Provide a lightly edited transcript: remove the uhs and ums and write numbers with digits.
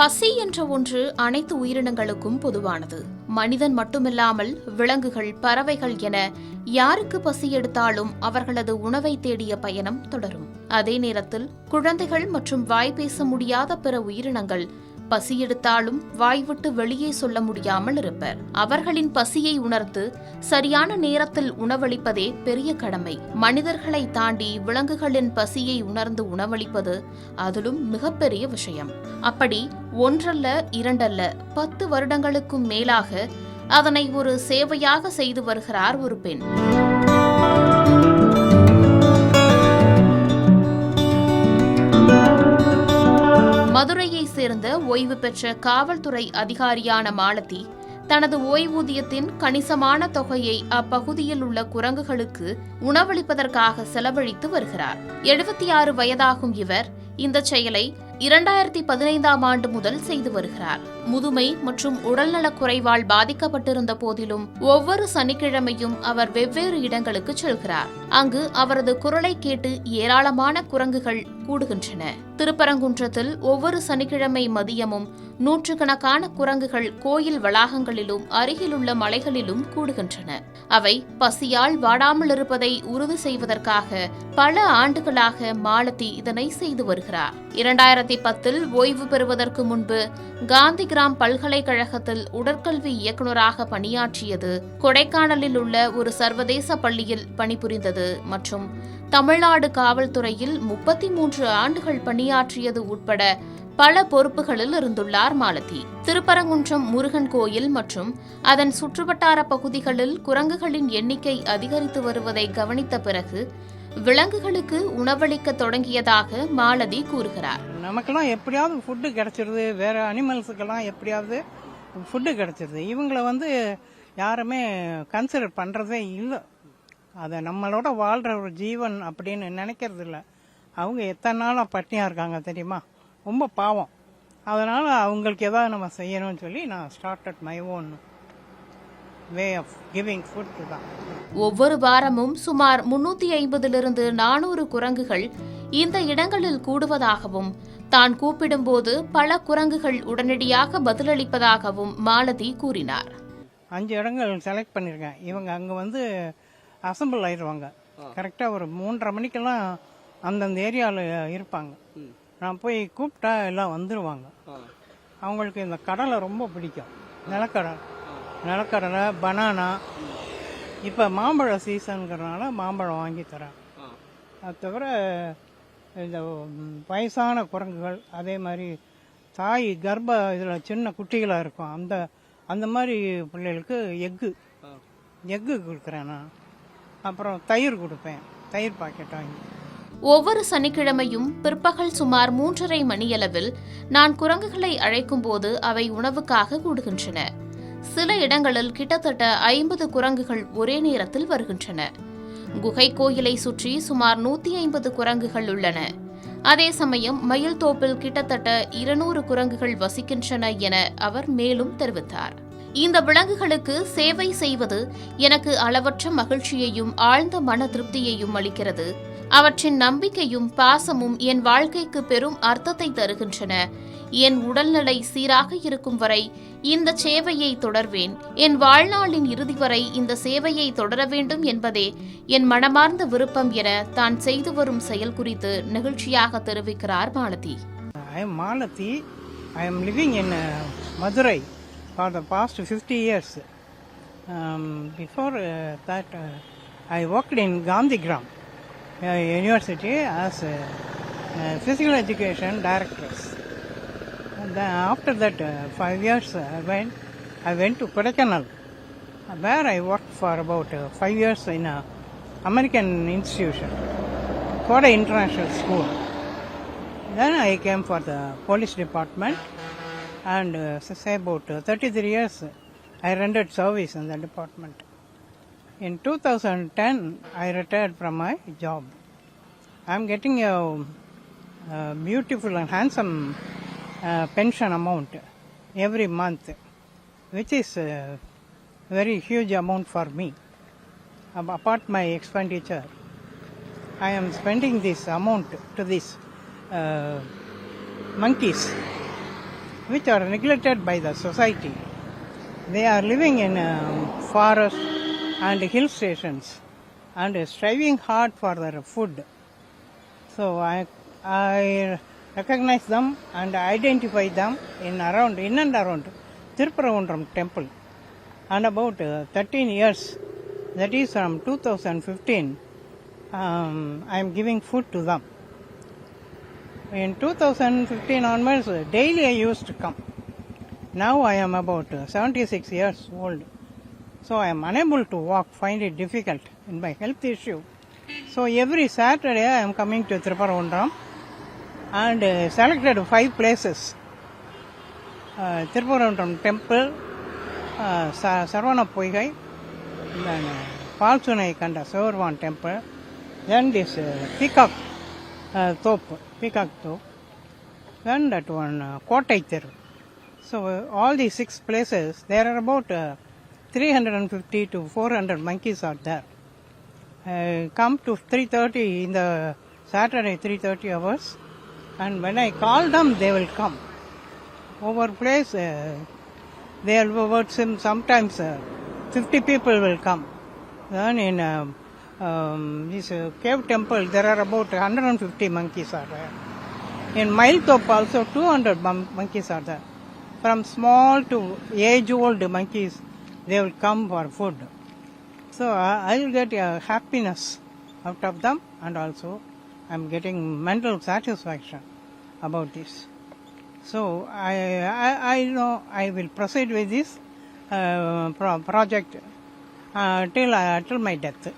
பசி என்ற ஒன்று அனைத்து உயிரினங்களுக்கும் பொதுவானது. மனிதன் மட்டுமில்லாமல் விலங்குகள், பறவைகள் என யாருக்கு பசி எடுத்தாலும் அவர்களது உணவை தேடிய பயணம் தொடரும். அதே நேரத்தில் குழந்தைகள் மற்றும் வாய் பேச முடியாத பிற உயிரினங்கள் பசி எடுத்தாலும் வாய்விட்டு வெளியே சொல்ல முடியாமல் இருப்பர். அவர்களின் பசியை உணர்ந்து சரியான நேரத்தில் உணவளிப்பதே பெரிய கடமை. மனிதர்களை தாண்டி விலங்குகளின் பசியை உணர்ந்து உணவளிப்பது அதிலும் மிகப்பெரிய விஷயம். அப்படி ஒன்றல்ல இரண்டல்ல 10 வருடங்களுக்கும் மேலாக அதனை ஒரு சேவையாக செய்து வருகிறார் ஒரு பெண். மதுரையை சேர்ந்த ஓய்வு பெற்ற காவல்துறை அதிகாரியான மாலதி தனது ஓய்வூதியத்தின் கணிசமான தொகையை அப்பகுதியில் உள்ள குரங்குகளுக்கு உணவளிப்பதற்காக செலவழித்து வருகிறார். 76 வயதாகும் இவர் இந்த செயலை 2015ஆம் ஆண்டு முதல் செய்து வருகிறார். முதுமை மற்றும் உடல்நலக் குறைவால் பாதிக்கப்பட்டிருந்த போதிலும் ஒவ்வொரு சனிக்கிழமையும் அவர் வெவ்வேறு இடங்களுக்கு செல்கிறார். அங்கு அவரது குரலை கேட்டு ஏராளமான குரங்குகள் கூடுகின்றன. திருப்பரங்குன்றத்தில் ஒவ்வொரு சனிக்கிழமை மதியமும் நூற்றுக்கணக்கான குரங்குகள் கோயில் வளாகங்களிலும் அருகிலுள்ள மலைகளிலும் கூடுகின்றன. அவை பசியால் வாடாமல் இருப்பதை உறுதி செய்வதற்காக பல ஆண்டுகளாக மாலதி இதனை செய்து வருகிறார். 2010இல் ஓய்வு பெறுவதற்கு முன்பு காந்திகிராம் பல்கலைக்கழகத்தில் உடற்கல்வி இயக்குநராக பணியாற்றியது, கொடைக்கானலில் உள்ள ஒரு சர்வதேச பள்ளியில் பணிபுரிந்தது மற்றும் தமிழ்நாடு காவல்துறையில் 33 ஆண்டுகள் பணியாற்றியது உட்பட பல பொறுப்புகளில் இருந்துள்ளார் மாலதி. திருப்பரங்குன்றம் முருகன் கோயில் மற்றும் அதன் சுற்றுவட்டார பகுதிகளில் குரங்குகளின் எண்ணிக்கை அதிகரித்து வருவதை கவனித்த பிறகு விலங்குகளுக்கு உணவளிக்க தொடங்கியதாக மாலதி கூறுகிறார். நமக்கெல்லாம் எப்படியாவது ஃபுட்டு கிடைச்சிருது, வேற அனிமல்ஸுக்கெல்லாம் எப்படியாவது ஃபுட்டு கிடைச்சிருது. இவங்களை யாருமே கன்சிடர் பண்றதே இல்லை. அதை நம்மளோட வாழ்ற ஒரு ஜீவன் அப்படின்னு நினைக்கிறது இல்லை. அவங்க எத்தனை நாளாக பட்டினியாக இருக்காங்க தெரியுமா? ரொம்ப பாவம். அதனால அவங்களுக்கு ஏதாவது நம்ம செய்யணும்னு சொல்லி நான் started my own way of giving food தான். ஒவ்வொரு வாரமும் சுமார் 350 - 400 குரங்குகள் இந்த இடங்களில் கூடுவதாகவும் தான் கூப்பிடும்போது பல குரங்குகள் உடனடியாக பதிலளிப்பதாகவும் மாலதி கூறினார். 5 இடங்கள் செலக்ட் பண்ணியிருக்கேன். இவங்க அங்கே அசம்பிள் ஆயிடுவாங்க. கரெக்டாக ஒரு 3:30 மணிக்கெல்லாம் அந்தந்த ஏரியாவில் இருப்பாங்க. நான் போய் கூப்பிட்டா எல்லாம் வந்துடுவாங்க. அவங்களுக்கு இந்த கடலை ரொம்ப பிடிக்கும். நிலக்கடலை, பனானா. இப்போ மாம்பழ சீசனுங்கிறதுனால மாம்பழம் வாங்கி தரேன். அது தவிர இந்த வயசான குரங்குகள், அதே மாதிரி தாய் கர்ப்ப இதில் சின்ன குட்டிகளாக இருக்கும், அந்த மாதிரி பிள்ளைகளுக்கு எக்கு கொடுக்குறேன் நான். அப்புறம் தயிர் கொடுப்பேன், தயிர் பாக்கெட் வாங்கி. ஒவ்வொரு சனிக்கிழமையும் பிற்பகல் சுமார் 3:30 மணியளவில் நான் குரங்குகளை அழைக்கும் போது அவை உணவுக்காக கூடுகின்றன. சில இடங்களில் கிட்டத்தட்ட 50 குரங்குகள் ஒரே நேரத்தில் வருகின்றன. குகை கோயிலை சுற்றி சுமார் 150 குரங்குகள் உள்ளன. அதே சமயம் மயில் தோப்பில் கிட்டத்தட்ட 200 குரங்குகள் வசிக்கின்றன என அவர் மேலும் தெரிவித்தார். இந்த விலங்குகளுக்கு சேவை செய்வது எனக்கு அளவற்ற மகிழ்ச்சியையும் ஆழ்ந்த மன திருப்தியையும் அளிக்கிறது. அவற்றின் நம்பிக்கையும் பாசமும் என் வாழ்க்கைக்கு பெரும் அர்த்தத்தை தருகின்றன. என் உடல்நிலை சீராக இருக்கும் வரை இந்த சேவையை தொடர்வேன். என் வாழ்நாளின் இறுதி வரை இந்த சேவையை தொடர வேண்டும் என்பதே என் மனமார்ந்த விருப்பம் என தான் செய்து வரும் செயல் குறித்து நெகிழ்ச்சியாக தெரிவிக்கிறார் Malathi. I am living in Madurai for the past 50 years. Before that, I worked in Gandhigram University as a physical education director. Then after that 5 years I went to Kodaikanal, where I worked for about 5 years in an American institution, Kodai International School. Then I came for the police department and say about 33 years I rendered service in the department. In 2010 I retired from my job. I am getting a beautiful and handsome pension amount every month, which is a very huge amount for me. Apart my expenditure, I am spending this amount to these monkeys. which are neglected by the society. They are living in forests and hill stations and striving hard for their food. So I recognize them and identify them in and around Tirupparavundram temple. And about 13 years, that is from 2015, I am giving food to them. In 2015 onwards, daily I used to come. Now I am about 76 years old. So I am unable to walk, find it difficult in my health issue. So every Saturday I am coming to Tirupparavundram and selected 5 places. Tirupparavundram temple, Sarvana Poigai, then Palsunai Kanda Savarvan temple, then this Peacock Top, then that one Kotai Thiru. So all these 6 places, there are about 350 to 400 monkeys are there. Come to 3:30 in the Saturday 3:30 hours, and when I call them, they will come. Over place, they will sometimes 50 people will come. Then in this cave temple, there are about 150 monkeys are there. In Mailtop also 200 monkeys are there. From small to age-old monkeys, they will come for food. So I will get happiness out of them, and also I am getting mental satisfaction about this. So I know I will proceed with this project till my death.